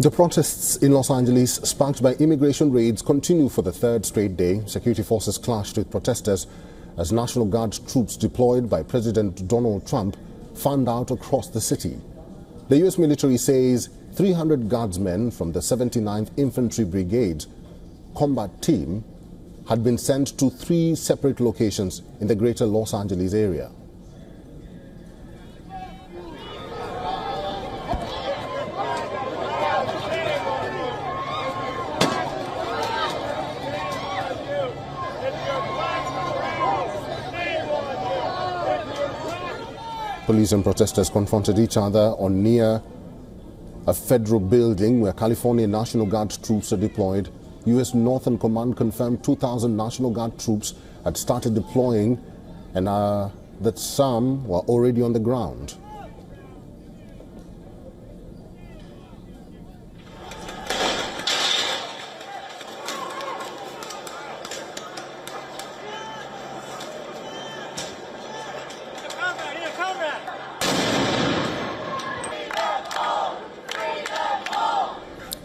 The protests in Los Angeles, sparked by immigration raids, continue for the third straight day. Security forces clashed with protesters as National Guard troops deployed by President Donald Trump fanned out across the city. The U.S. military says 300 guardsmen from the 79th Infantry Brigade combat team had been sent to 3 separate locations in the greater Los Angeles area. Police and protesters confronted each other near a federal building where California National Guard troops are deployed. U.S. Northern Command confirmed 2,000 National Guard troops had started deploying and that some were already on the ground.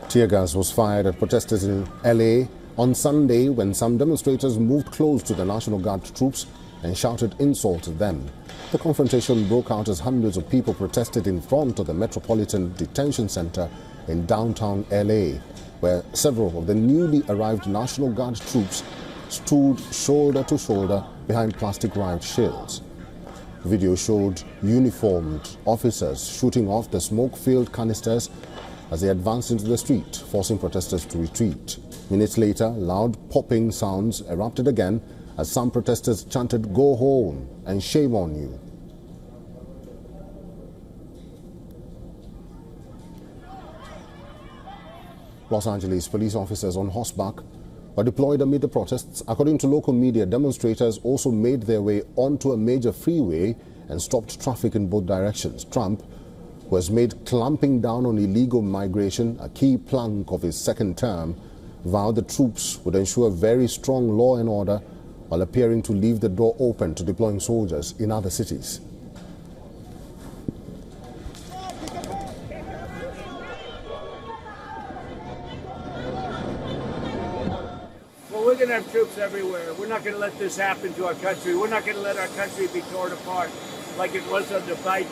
Tear gas was fired at protesters in LA on Sunday when some demonstrators moved close to the National Guard troops and shouted insults at them. The confrontation broke out as hundreds of people protested in front of the Metropolitan Detention Center in downtown LA, where several of the newly arrived National Guard troops stood shoulder to shoulder behind plastic riot shields. Video showed uniformed officers shooting off the smoke-filled canisters as they advanced into the street, forcing protesters to retreat. Minutes later, loud popping sounds erupted again as some protesters chanted, "Go home" and "Shame on you." Los Angeles police officers on horseback were deployed amid the protests. According to local media, demonstrators also made their way onto a major freeway and stopped traffic in both directions. Trump, who has made clamping down on illegal migration a key plank of his second term, vowed the troops would ensure very strong law and order while appearing to leave the door open to deploying soldiers in other cities. Well, we're going to have troops everywhere. We're not going to let this happen to our country. We're not going to let our country be torn apart like it was under Biden.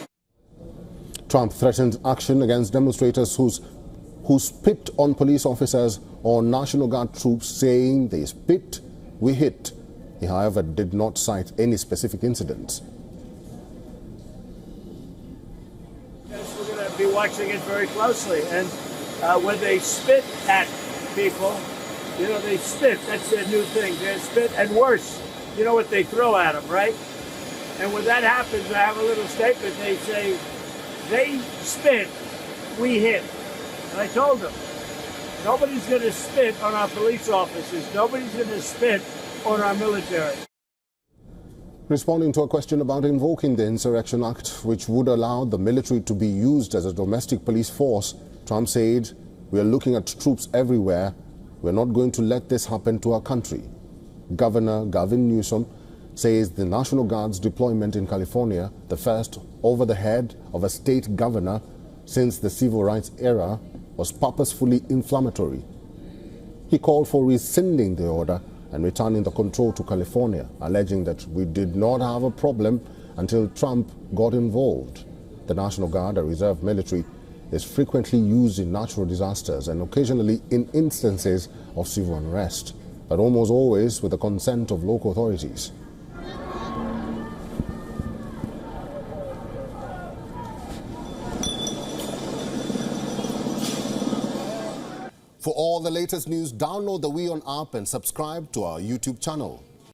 Trump threatened action against demonstrators who spit on police officers or National Guard troops, saying they spit, we hit. He, however, did not cite any specific incidents. Yes, we're going to be watching it very closely. And when they spit at people, you know, they spit. That's their new thing. They spit, and worse, you know what they throw at them, right? And when that happens, I have a little statement. They say, they spit, we hit. And I told them, nobody's going to spit on our police officers. Nobody's going to spit on our military. Responding to a question about invoking the Insurrection Act, which would allow the military to be used as a domestic police force, Trump said, "We are looking at troops everywhere. We're not going to let this happen to our country." Governor Gavin Newsom says the National Guard's deployment in California, the first over the head of a state governor since the civil rights era, was purposefully inflammatory. He called for rescinding the order and returning the control to California, alleging that we did not have a problem until Trump got involved. The National Guard, a reserve military, is frequently used in natural disasters and occasionally in instances of civil unrest, but almost always with the consent of local authorities. For all the latest news, download the WION app and subscribe to our YouTube channel.